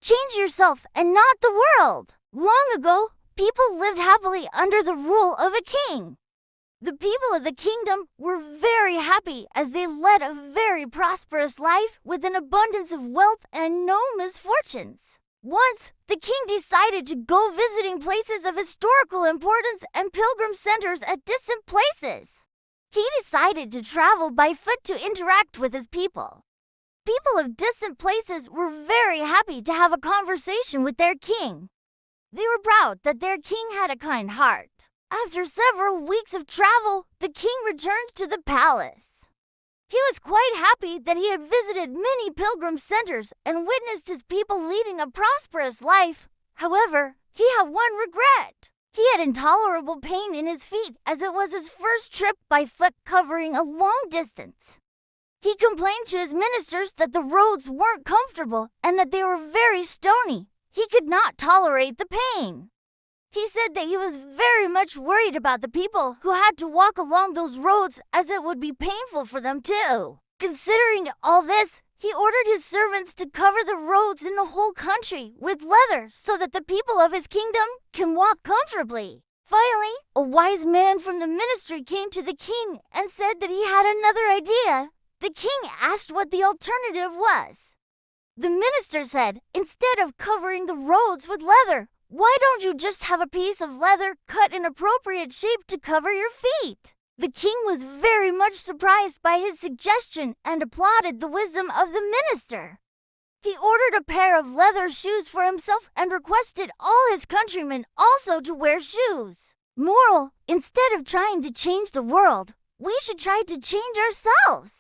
change yourself and not the world. Long ago, people lived happily under the rule of a king. The people of the kingdom were very happy as they led a very prosperous life with an abundance of wealth and no misfortunes. Once, the king decided to go visiting places of historical importance and pilgrim centers at distant places. He decided to travel by foot to interact with his people. People of distant places were very happy to have a conversation with their king. They were proud that their king had a kind heart. After several weeks of travel, the king returned to the palace. He was quite happy that he had visited many pilgrim centers and witnessed his people leading a prosperous life. However, he had one regret. He had intolerable pain in his feet as it was his first trip by foot covering a long distance. He complained to his ministers that the roads weren't comfortable and that they were very stony. He could not tolerate the pain. He said that he was very much worried about the people who had to walk along those roads as it would be painful for them too. Considering all this, he ordered his servants to cover the roads in the whole country with leather so that the people of his kingdom can walk comfortably. Finally, a wise man from the ministry came to the king and said that he had another idea. The king asked what the alternative was. The minister said, instead of covering the roads with leather, why don't you just have a piece of leather cut in appropriate shape to cover your feet? The king was very much surprised by his suggestion and applauded the wisdom of the minister. He ordered a pair of leather shoes for himself and requested all his countrymen also to wear shoes. Moral: instead of trying to change the world, we should try to change ourselves.